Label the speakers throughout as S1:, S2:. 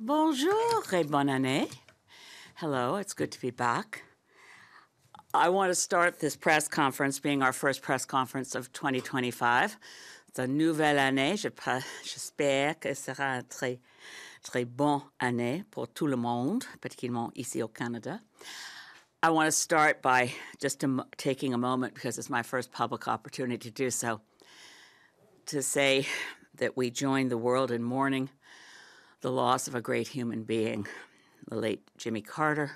S1: Bonjour et bonne année. Hello, it's good to be back. I want to start this press conference being our first press conference of 2025. C'est une nouvelle année. J'espère que ce sera une très, très bonne année pour tout le monde, particulièrement ici au Canada. I want to start by just taking a moment, because it's my first public opportunity to do so, to say that we join the world in mourning the loss of a great human being, the late Jimmy Carter,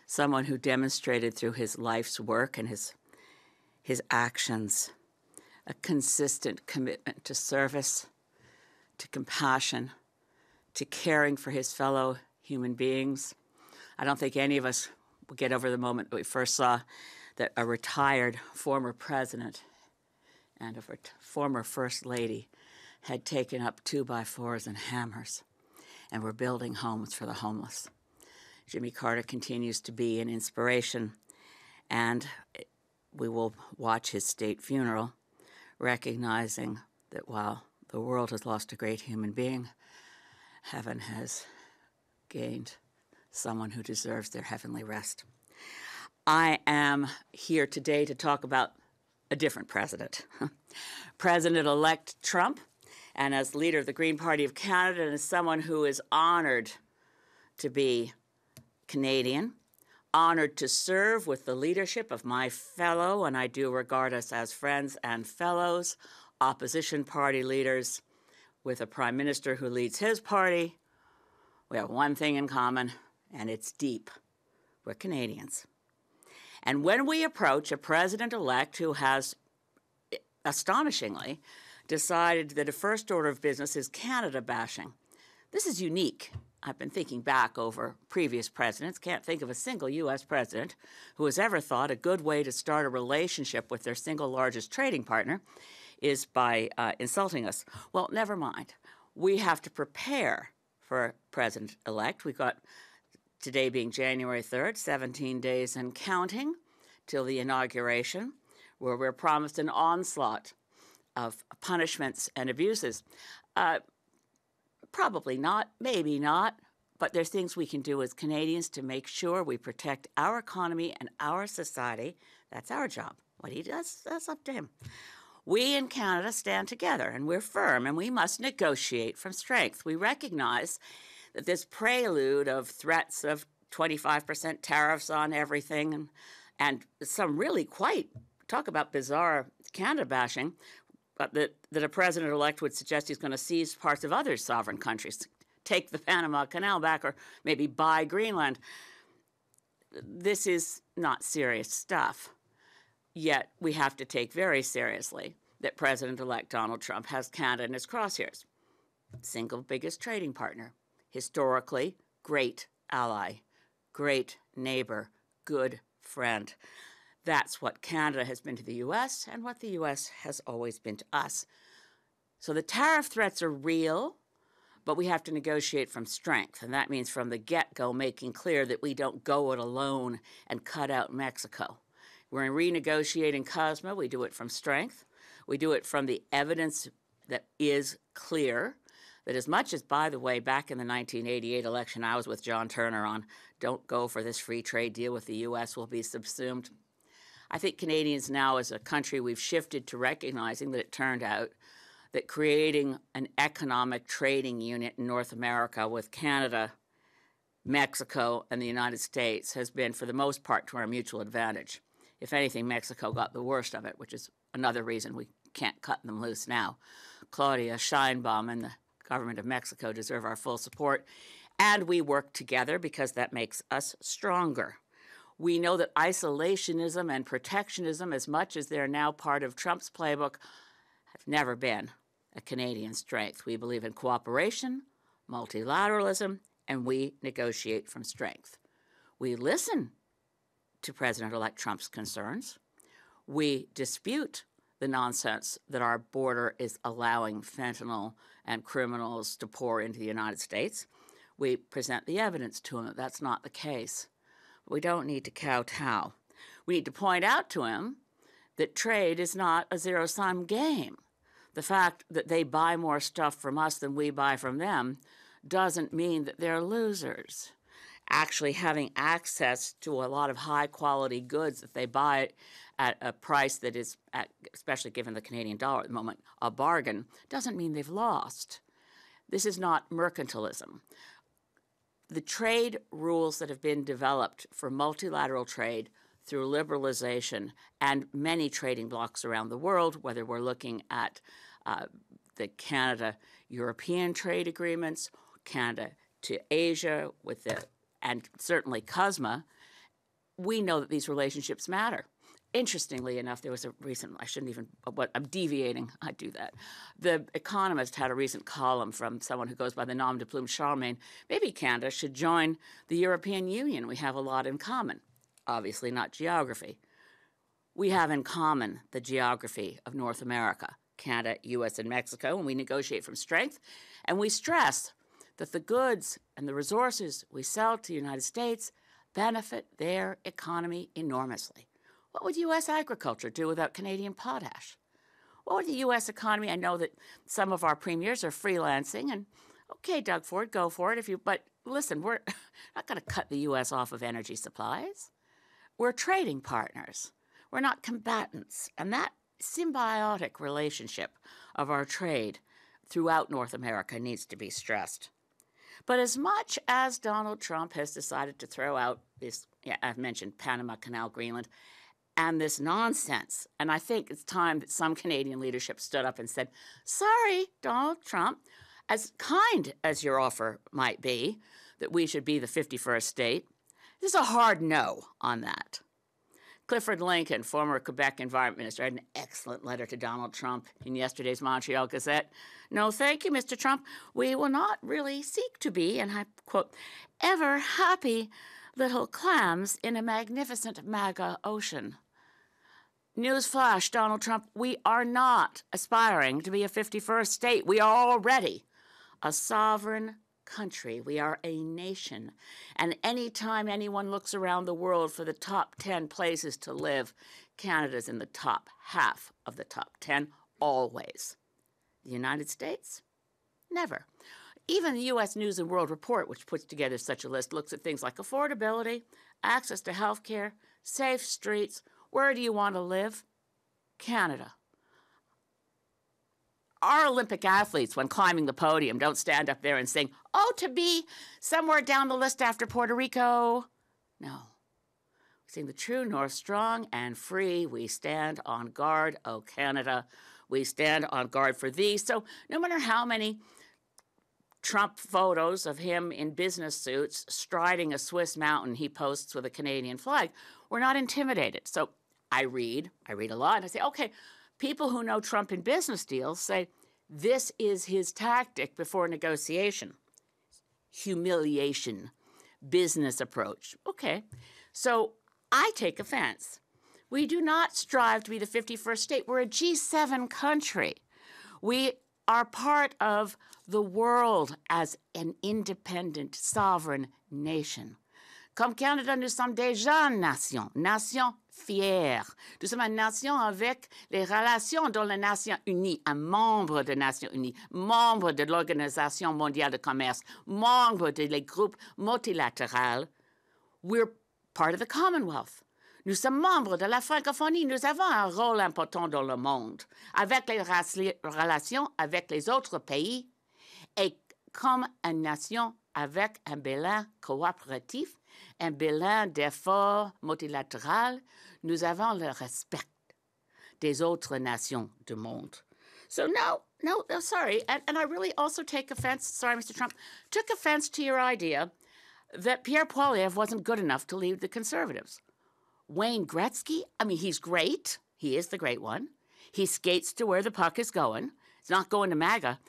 S1: someone who demonstrated through his life's work and his actions a consistent commitment to service, to compassion, to caring for his fellow human beings. I don't think any of us will get over the moment that we first saw that a retired former president and a former first lady had taken up 2x4s and hammers and were building homes for the homeless. Jimmy Carter continues to be an inspiration, and we will watch his state funeral, recognizing that while the world has lost a great human being, heaven has gained someone who deserves their heavenly rest. I am here today to talk about a different president, President-elect Trump, and as leader of the Green Party of Canada, and as someone who is honored to be Canadian, honored to serve with the leadership of my fellow, and I do regard us as friends and fellows, opposition party leaders, with a prime minister who leads his party. We have one thing in common, and it's deep. We're Canadians. And when we approach a president-elect who has, astonishingly, decided that a first order of business is Canada bashing, this is unique. I've been thinking back over previous presidents, can't think of a single U.S. president who has ever thought a good way to start a relationship with their single largest trading partner is by insulting us. Well, never mind. We have to prepare for president-elect. We've got today being January 3rd, 17 days and counting till the inauguration, where we're promised an onslaught of punishments and abuses. Probably not, maybe not, but there's things we can do as Canadians to make sure we protect our economy and our society. That's our job. What he does, that's up to him. We in Canada stand together, and we're firm, and we must negotiate from strength. We recognize that this prelude of threats of 25% tariffs on everything and some really quite, talk about bizarre Canada bashing, but that a president-elect would suggest he's going to seize parts of other sovereign countries, take the Panama Canal back, or maybe buy Greenland. This is not serious stuff. Yet we have to take very seriously that President-elect Donald Trump has Canada in his crosshairs. Single biggest trading partner, historically great ally, great neighbor, good friend. That's what Canada has been to the U.S. and what the U.S. has always been to us. So the tariff threats are real, but we have to negotiate from strength. And that means from the get-go making clear that we don't go it alone and cut out Mexico. We're renegotiating COSMA. We do it from strength. We do it from the evidence that is clear, that as much as, by the way, back in the 1988 election, I was with John Turner on, don't go for this free trade deal with the U.S., will be subsumed. I think Canadians now, as a country, we've shifted to recognizing that it turned out that creating an economic trading unit in North America with Canada, Mexico, and the United States has been, for the most part, to our mutual advantage. If anything, Mexico got the worst of it, which is another reason we can't cut them loose now. Claudia Sheinbaum and the government of Mexico deserve our full support, and we work together because that makes us stronger. We know that isolationism and protectionism, as much as they're now part of Trump's playbook, have never been a Canadian strength. We believe in cooperation, multilateralism, and we negotiate from strength. We listen to President-elect Trump's concerns. We dispute the nonsense that our border is allowing fentanyl and criminals to pour into the United States. We present the evidence to him that that's not the case. We don't need to kowtow. We need to point out to him that trade is not a zero-sum game. The fact that they buy more stuff from us than we buy from them doesn't mean that they're losers. Actually having access to a lot of high-quality goods that they buy at a price that is, especially given the Canadian dollar at the moment, a bargain, doesn't mean they've lost. This is not mercantilism. The trade rules that have been developed for multilateral trade through liberalization and many trading blocs around the world, whether we're looking at the Canada-European trade agreements, Canada to Asia, and certainly CUSMA, we know that these relationships matter. Interestingly enough, there was a recent, I'm deviating, I do that. The Economist had a recent column from someone who goes by the nom de plume Charlemagne. Maybe Canada should join the European Union. We have a lot in common. Obviously not geography. We have in common the geography of North America, Canada, U.S., and Mexico, and we negotiate from strength, and we stress that the goods and the resources we sell to the United States benefit their economy enormously. What would U.S. agriculture do without Canadian potash? What would the U.S. economy, I know that some of our premiers are freelancing, and okay, Doug Ford, go for it. But listen, we're not going to cut the U.S. off of energy supplies. We're trading partners. We're not combatants. And that symbiotic relationship of our trade throughout North America needs to be stressed. But as much as Donald Trump has decided to throw out this, I've mentioned Panama Canal, Greenland, and this nonsense, and I think it's time that some Canadian leadership stood up and said, sorry, Donald Trump, as kind as your offer might be, that we should be the 51st state, there's a hard no on that. Clifford Lincoln, former Quebec Environment Minister, had an excellent letter to Donald Trump in yesterday's Montreal Gazette. No, thank you, Mr. Trump. We will not really seek to be, and I quote, ever happy little clams in a magnificent MAGA ocean. Newsflash, Donald Trump, we are not aspiring to be a 51st state. We are already a sovereign country. We are a nation. And anytime anyone looks around the world for the top 10 places to live, Canada's in the top half of the top 10, always. The United States? Never. Even the U.S. News and World Report, which puts together such a list, looks at things like affordability, access to health care, safe streets. Where do you want to live? Canada. Our Olympic athletes, when climbing the podium, don't stand up there and sing, oh, to be somewhere down the list after Puerto Rico. No. We sing the true north, strong and free. We stand on guard, O Canada. We stand on guard for thee. So no matter how many Trump photos of him in business suits striding a Swiss mountain he posts with a Canadian flag, we're not intimidated. So I read a lot, and I say, okay, people who know Trump in business deals say this is his tactic before negotiation. Humiliation, business approach. Okay, so I take offense. We do not strive to be the 51st state. We're a G7 country. We are part of the world as an independent, sovereign nation. Comme Canada, nous sommes déjà une nation, nation fière. Nous sommes une nation avec les relations dans les Nations Unies, un membre des Nations Unies, membre de l'Organisation mondiale de commerce, membre des groupes multilatéraux. We're part of the Commonwealth. Nous sommes membres de la francophonie. Nous avons un rôle important dans le monde, avec les relations avec les autres pays et comme une nation avec un bilan coopératif, un bilan d'efforts multilatéral, nous avons le respect des autres nations du monde. So no, sorry. And I really also take offense, sorry, Mr. Trump, took offense to your idea that Pierre Poilievre wasn't good enough to lead the Conservatives. Wayne Gretzky, I mean, he's great. He is the great one. He skates to where the puck is going. It's not going to MAGA.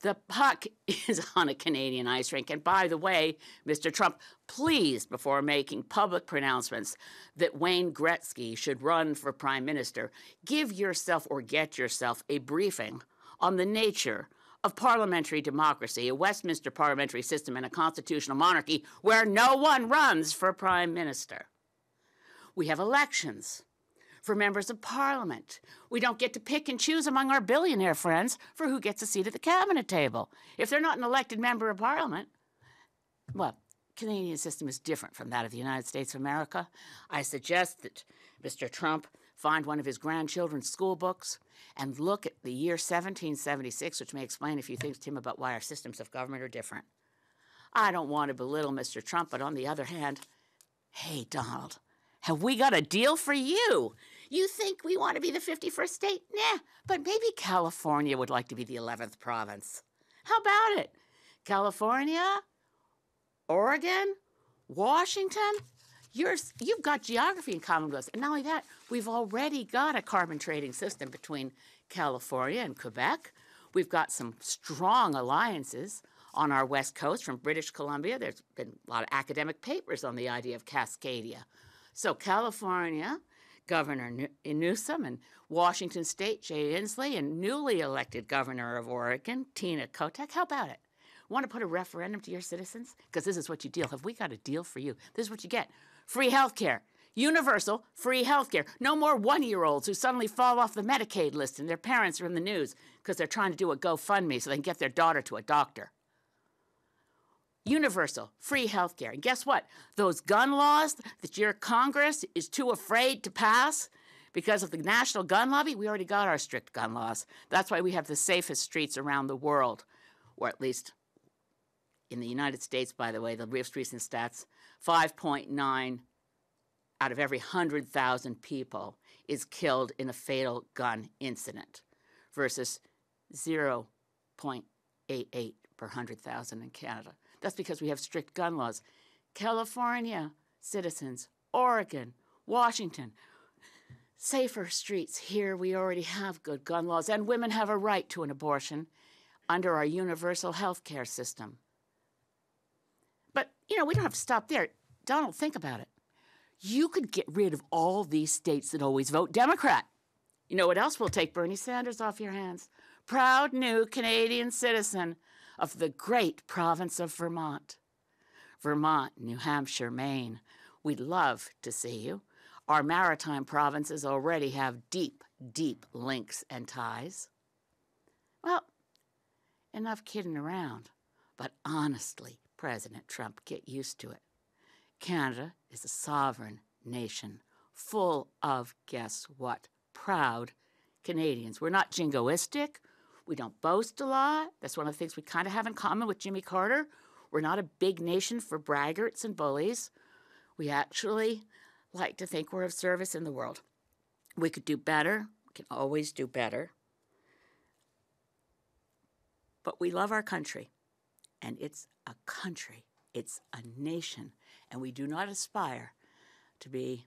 S1: The puck is on a Canadian ice rink. And by the way, Mr. Trump, please, before making public pronouncements that Wayne Gretzky should run for Prime Minister, give yourself or get yourself a briefing on the nature of parliamentary democracy, a Westminster parliamentary system, and a constitutional monarchy where no one runs for Prime Minister. We have elections. for members of parliament. We don't get to pick and choose among our billionaire friends for who gets a seat at the cabinet table. If they're not an elected member of parliament, well, Canadian system is different from that of the United States of America. I suggest that Mr. Trump find one of his grandchildren's school books and look at the year 1776, which may explain a few things to him about why our systems of government are different. I don't want to belittle Mr. Trump, but on the other hand, hey, Donald, have we got a deal for you? You think we want to be the 51st state? Nah, but maybe California would like to be the 11th province. How about it? California, Oregon, Washington, you've got geography in common with us. And not only that, we've already got a carbon trading system between California and Quebec. We've got some strong alliances on our west coast from British Columbia. There's been a lot of academic papers on the idea of Cascadia. So California, Governor Newsom, and Washington State, Jay Inslee, and newly elected Governor of Oregon, Tina Kotek. How about it? Want to put a referendum to your citizens? Because this is what you deal. Have we got a deal for you? This is what you get. Free health care. Universal free health care. No more one-year-olds who suddenly fall off the Medicaid list and their parents are in the news because they're trying to do a GoFundMe so they can get their daughter to a doctor. Universal free health care. And guess what? Those gun laws that your Congress is too afraid to pass because of the national gun lobby, we already got our strict gun laws. That's why we have the safest streets around the world, or at least in the United States, by the way, the most recent stats, 5.9 out of every 100,000 people is killed in a fatal gun incident versus 0.88 per 100,000 in Canada. That's because we have strict gun laws. California citizens, Oregon, Washington, safer streets. Here we already have good gun laws, and women have a right to an abortion under our universal health care system. But, we don't have to stop there. Donald, think about it. You could get rid of all these states that always vote Democrat. You know what else will take Bernie Sanders off your hands? Proud new Canadian citizen of the great province of Vermont. Vermont, New Hampshire, Maine. We'd love to see you. Our maritime provinces already have deep, deep links and ties. Well, enough kidding around. But honestly, President Trump, get used to it. Canada is a sovereign nation full of, guess what, proud Canadians. We're not jingoistic. We don't boast a lot. That's one of the things we kind of have in common with Jimmy Carter. We're not a big nation for braggarts and bullies. We actually like to think we're of service in the world. We could do better. We can always do better. But we love our country. And it's a country. It's a nation. And we do not aspire to be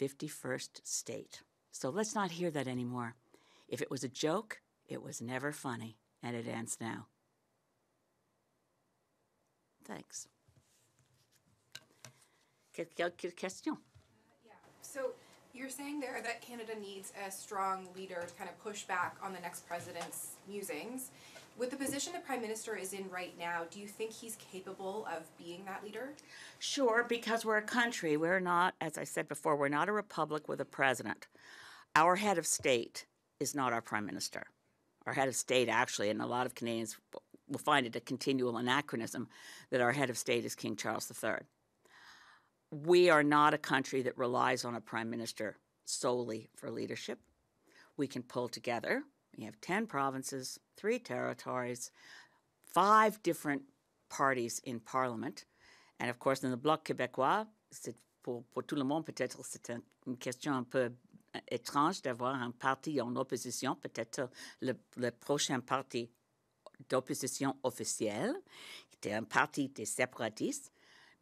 S1: a 51st state. So let's not hear that anymore. If it was a joke, it was never funny, and it ends now. Thanks. Quelques questions?
S2: Yeah. So you're saying there that Canada needs a strong leader to kind of push back on the next president's musings. With the position the Prime Minister is in right now, do you think he's capable of being that leader?
S1: Sure, because we're a country. We're not, as I said before, we're not a republic with a president. Our head of state is not our Prime Minister. Our head of state, actually, and a lot of Canadians will find it a continual anachronism, that our head of state is King Charles III. We are not a country that relies on a Prime Minister solely for leadership. We can pull together. We have 10 provinces, 3 territories, 5 different parties in Parliament. And of course, in the Bloc québécois, c'est pour tout le monde, peut-être c'est une question un peu étrange d'avoir un parti en opposition, peut-être le prochain parti d'opposition officielle, qui était un parti des séparatistes,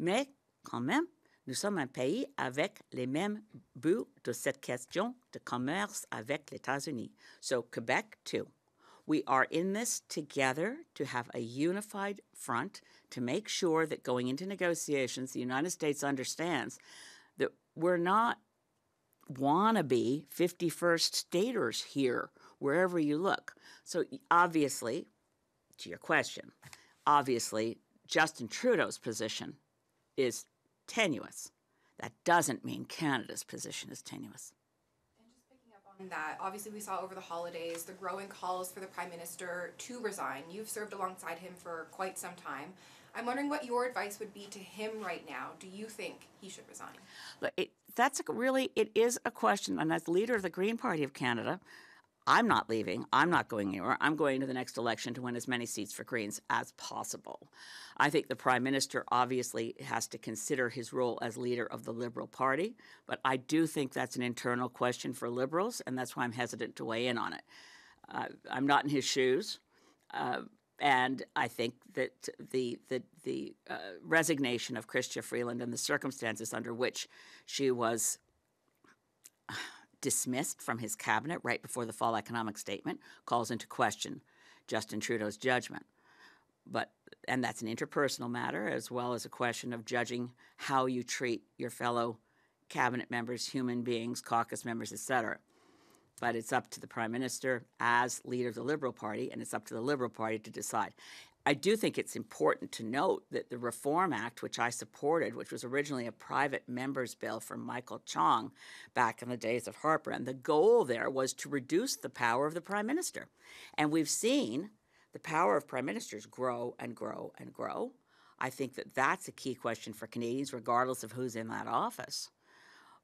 S1: mais quand même, nous sommes un pays avec les mêmes buts de cette question de commerce avec les États-Unis. So Quebec, too. We are in this together to have a unified front to make sure that going into negotiations, the United States understands that we're not wannabe 51st staters here, wherever you look. So obviously, to your question, obviously, Justin Trudeau's position is tenuous. That doesn't mean Canada's position is tenuous.
S2: that obviously we saw over the holidays the growing calls for the Prime Minister to resign. You've served alongside him for quite some time. I'm wondering what your advice would be to him right now. Do you think he should resign?
S1: Look, it is a question, and as leader of the Green Party of Canada, I'm not leaving. I'm not going anywhere. I'm going to the next election to win as many seats for Greens as possible. I think the Prime Minister obviously has to consider his role as leader of the Liberal Party, but I do think that's an internal question for Liberals, and that's why I'm hesitant to weigh in on it. I'm not in his shoes, and I think that the resignation of Chrystia Freeland and the circumstances under which she was dismissed from his cabinet right before the fall economic statement calls into question Justin Trudeau's judgment. And that's an interpersonal matter as well as a question of judging how you treat your fellow cabinet members, human beings, caucus members, etc. But it's up to the Prime Minister as leader of the Liberal Party, and it's up to the Liberal Party to decide. I do think it's important to note that the Reform Act, which I supported, which was originally a private member's bill from Michael Chong back in the days of Harper, and the goal there was to reduce the power of the Prime Minister. And we've seen the power of Prime Ministers grow and grow and grow. I think that that's a key question for Canadians, regardless of who's in that office.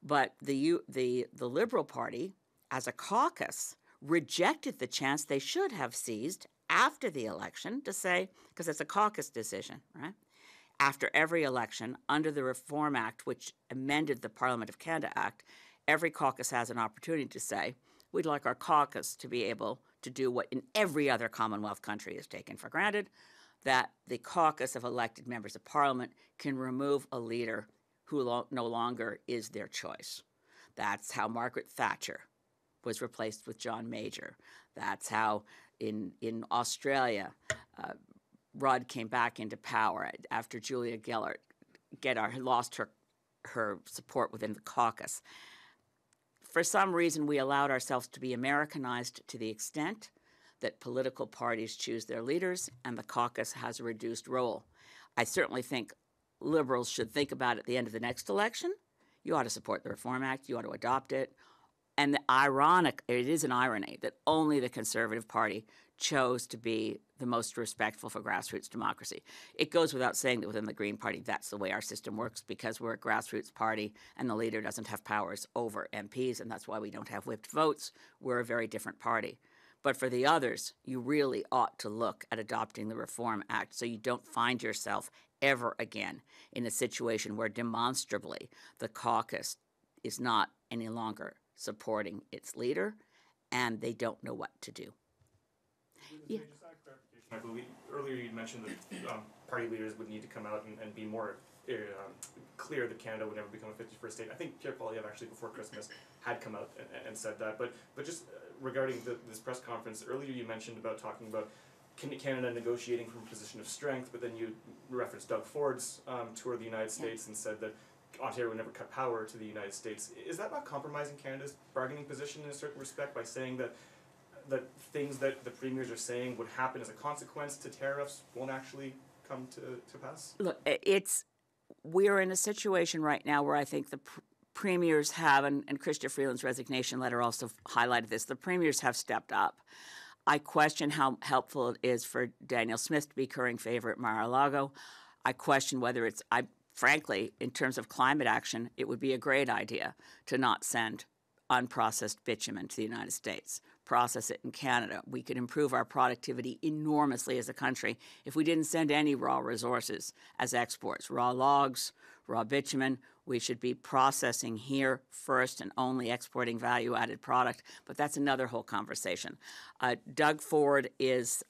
S1: But the Liberal Party, as a caucus, rejected the chance they should have seized after the election to say, because it's a caucus decision, right? After every election, under the Reform Act, which amended the Parliament of Canada Act, every caucus has an opportunity to say, we'd like our caucus to be able to do what in every other Commonwealth country is taken for granted, that the caucus of elected members of Parliament can remove a leader who no longer is their choice. That's how Margaret Thatcher was replaced with John Major. That's how in Australia, Rudd came back into power after Julia Gillard lost her support within the caucus. For some reason, we allowed ourselves to be Americanized to the extent that political parties choose their leaders and the caucus has a reduced role. I certainly think Liberals should think about at the end of the next election, you ought to support the Reform Act, you ought to adopt it. And it is an irony that only the Conservative Party chose to be the most respectful for grassroots democracy. It goes without saying that within the Green Party, that's the way our system works because we're a grassroots party and the leader doesn't have powers over MPs, and that's why we don't have whipped votes. We're a very different party. But for the others, you really ought to look at adopting the Reform Act so you don't find yourself ever again in a situation where demonstrably the caucus is not any longer supporting its leader, and they don't know what to do.
S3: Yeah. Just a clarification. I believe earlier you mentioned that party leaders would need to come out and be more clear that Canada would never become a 51st state. I think Pierre Poilievre actually before Christmas had come out and said that. But just regarding this press conference, earlier you mentioned about talking about Canada negotiating from a position of strength, but then you referenced Doug Ford's tour of the United States and said that Ontario would never cut power to the United States. Is that not compromising Canada's bargaining position in a certain respect by saying that things that the premiers are saying would happen as a consequence to tariffs won't actually come to pass?
S1: Look, we're in a situation right now where I think the premiers have, and Chrystia Freeland's resignation letter also highlighted this, the premiers have stepped up. I question how helpful it is for Daniel Smith to be current favor at Mar-a-Lago. I question whether frankly, in terms of climate action, it would be a great idea to not send unprocessed bitumen to the United States. Process it in Canada. We could improve our productivity enormously as a country if we didn't send any raw resources as exports. Raw logs, raw bitumen, we should be processing here first and only exporting value-added product. But that's another whole conversation. Doug Ford is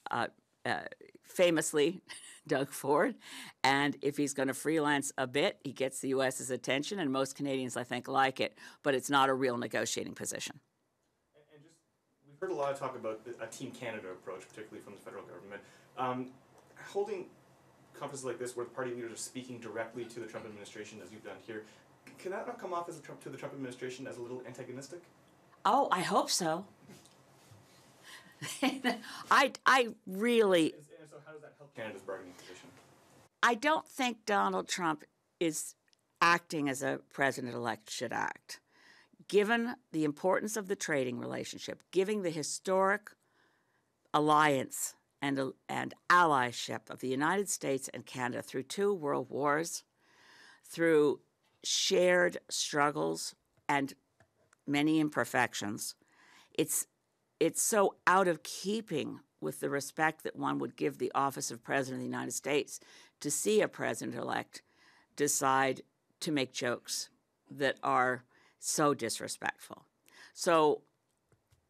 S1: famously Doug Ford, and if he's going to freelance a bit, he gets the U.S.'s attention, and most Canadians, I think, like it, but it's not a real negotiating position.
S3: And we've heard a lot of talk about a Team Canada approach, particularly from the federal government. Holding conferences like this where the party leaders are speaking directly to the Trump administration, as you've done here, can that not come off to the Trump administration as a little antagonistic?
S1: Oh, I hope so. I really...
S3: And so how does that help Canada's bargaining position?
S1: I don't think Donald Trump is acting as a president-elect should act. given the importance of the trading relationship, given the historic alliance and allyship of the United States and Canada through 2 world wars, through shared struggles and many imperfections, it's so out of keeping with the respect that one would give the office of President of the United States to see a president-elect decide to make jokes that are so disrespectful. So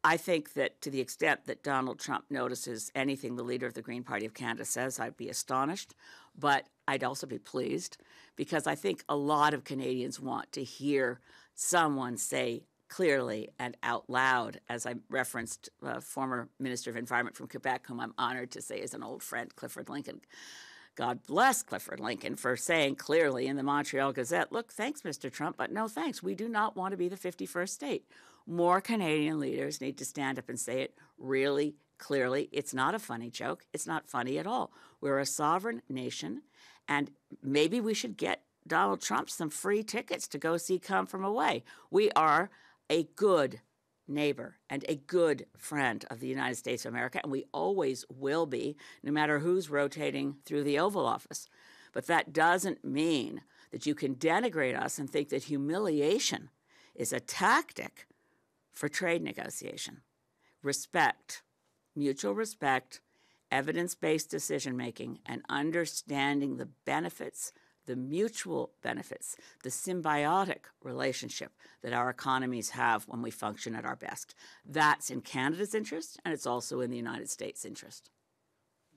S1: I think that to the extent that Donald Trump notices anything the leader of the Green Party of Canada says, I'd be astonished, but I'd also be pleased, because I think a lot of Canadians want to hear someone say clearly and out loud, as I referenced former Minister of Environment from Quebec, whom I'm honored to say is an old friend, Clifford Lincoln. God bless Clifford Lincoln for saying clearly in the Montreal Gazette, look, thanks, Mr. Trump, but no thanks. We do not want to be the 51st state. More Canadian leaders need to stand up and say it really clearly. It's not a funny joke. It's not funny at all. We're a sovereign nation, and maybe we should get Donald Trump some free tickets to go see Come From Away. We are a good neighbor and a good friend of the United States of America, and we always will be, no matter who's rotating through the Oval Office. But that doesn't mean that you can denigrate us and think that humiliation is a tactic for trade negotiation. Respect, mutual respect, evidence-based decision-making, and understanding the benefits, the mutual benefits, the symbiotic relationship that our economies have when we function at our best. That's in Canada's interest, and it's also in the United States' interest.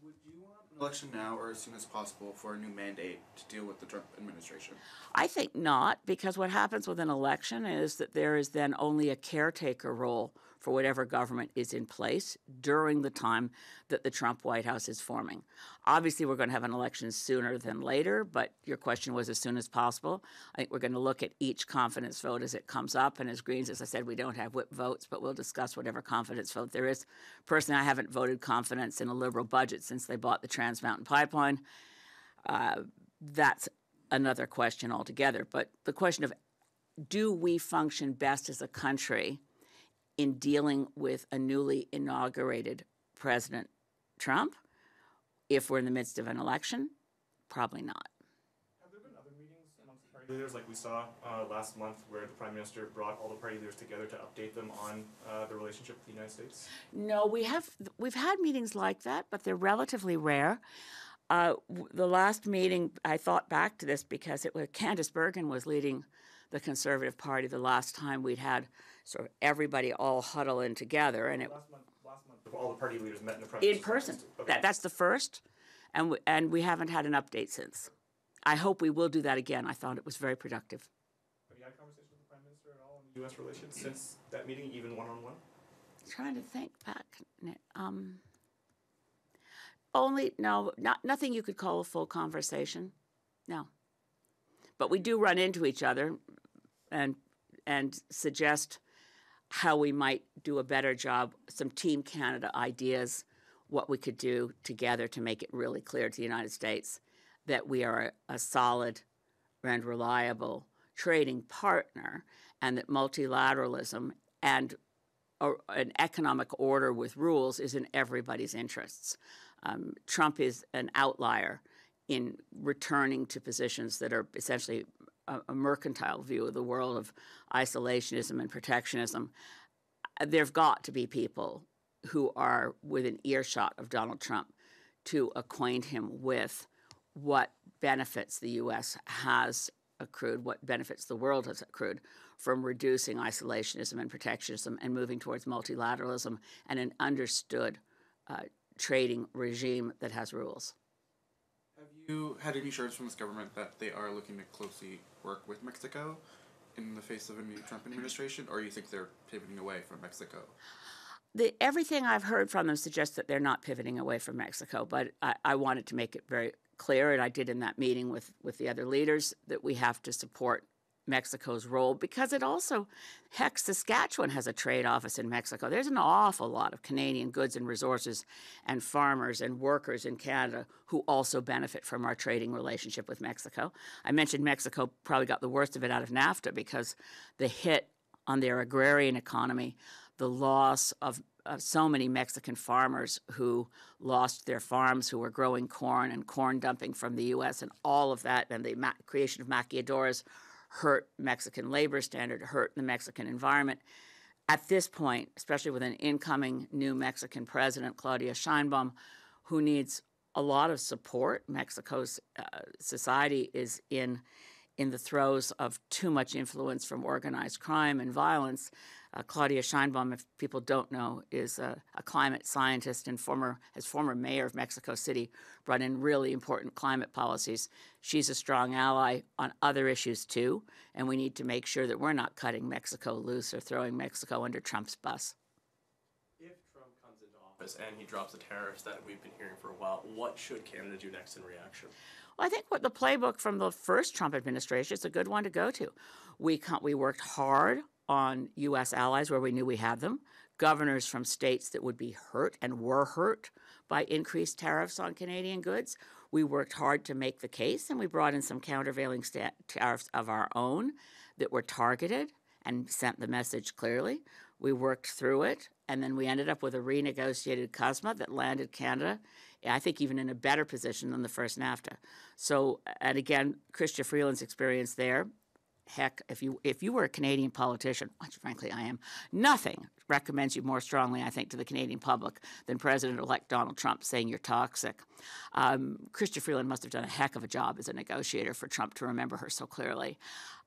S4: Would you want an election now or as soon as possible for a new mandate to deal with the Trump administration?
S1: I think not, because what happens with an election is that there is then only a caretaker role for whatever government is in place during the time that the Trump White House is forming. Obviously, we're going to have an election sooner than later, but your question was as soon as possible. I think we're going to look at each confidence vote as it comes up, and as Greens, as I said, we don't have whip votes, but we'll discuss whatever confidence vote there is. Personally, I haven't voted confidence in a Liberal budget since they bought the Trans Mountain Pipeline. That's another question altogether. But the question of, do we function best as a country in dealing with a newly inaugurated President Trump if we're in the midst of an election? Probably not.
S3: Have there been other meetings amongst the party leaders like we saw last month where the Prime Minister brought all the party leaders together to update them on the relationship with the United States?
S1: No, we've had meetings like that, but they're relatively rare. The last meeting, I thought back to this because it was Candice Bergen was leading the Conservative Party the last time we'd had sort of everybody all huddle in together, and
S3: last month, all the party leaders met in the Prime
S1: in
S3: Minister's
S1: person.
S3: office. Okay.
S1: That's the first, and we haven't had an update since. I hope we will do that again. I thought it was very productive.
S3: Have you had conversations with the Prime Minister at all on U.S. relations since that meeting, even one-on-one?
S1: Trying to think back. Nothing you could call a full conversation. No. But we do run into each other and suggest how we might do a better job, some Team Canada ideas, what we could do together to make it really clear to the United States that we are a solid and reliable trading partner, and that multilateralism and an economic order with rules is in everybody's interests. Trump is an outlier in returning to positions that are essentially a mercantile view of the world of isolationism and protectionism. There've got to be people who are within earshot of Donald Trump to acquaint him with what benefits the U.S. has accrued, what benefits the world has accrued from reducing isolationism and protectionism and moving towards multilateralism and an understood trading regime that has rules.
S4: Have you had any assurance from this government that they are looking to closely work with Mexico in the face of a new Trump administration, or you think they're pivoting away from Mexico?
S1: Everything I've heard from them suggests that they're not pivoting away from Mexico, but I wanted to make it very clear, and I did in that meeting with the other leaders, that we have to support Mexico's role, because it also, heck, Saskatchewan has a trade office in Mexico. There's an awful lot of Canadian goods and resources and farmers and workers in Canada who also benefit from our trading relationship with Mexico. I mentioned Mexico probably got the worst of it out of NAFTA because the hit on their agrarian economy, the loss of so many Mexican farmers who lost their farms, who were growing corn and corn dumping from the U.S. and all of that, and the creation of maquiladoras hurt Mexican labor standard, hurt the Mexican environment. At this point, especially with an incoming new Mexican president, Claudia Sheinbaum, who needs a lot of support, Mexico's society is in the throes of too much influence from organized crime and violence. Claudia Sheinbaum, if people don't know, is a climate scientist and former mayor of Mexico City, brought in really important climate policies. She's a strong ally on other issues too, and we need to make sure that we're not cutting Mexico loose or throwing Mexico under Trump's bus.
S5: If Trump comes into office and he drops the tariffs that we've been hearing for a while, what should Canada do next in reaction?
S1: Well, I think what the playbook from the first Trump administration is a good one to go to. We worked hard on U.S. allies where we knew we had them, governors from states that would be hurt and were hurt by increased tariffs on Canadian goods. We worked hard to make the case, and we brought in some countervailing tariffs of our own that were targeted and sent the message clearly. We worked through it, and then we ended up with a renegotiated CUSMA that landed Canada, I think, even in a better position than the first NAFTA. So, and again, Chrystia Freeland's experience there, heck, if you were a Canadian politician, which frankly I am, nothing recommends you more strongly, I think, to the Canadian public than President-elect Donald Trump saying you're toxic. Chrystia Freeland must have done a heck of a job as a negotiator for Trump to remember her so clearly.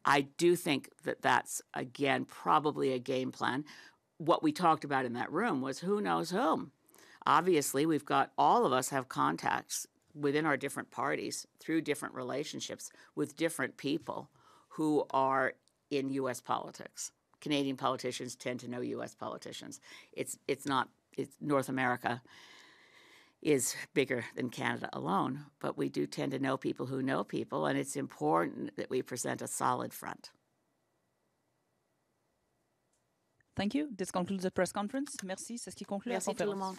S1: I do think that that's, again, probably a game plan. What we talked about in that room was who knows whom. Obviously, all of us have contacts within our different parties through different relationships with different people who are in U.S. politics. Canadian politicians tend to know U.S. politicians. It's North America is bigger than Canada alone, but we do tend to know people who know people, and it's important that we present a solid front.
S6: Thank you. This concludes the press conference. Merci. C'est ce qui conclut la conférence.
S1: Merci tout le monde.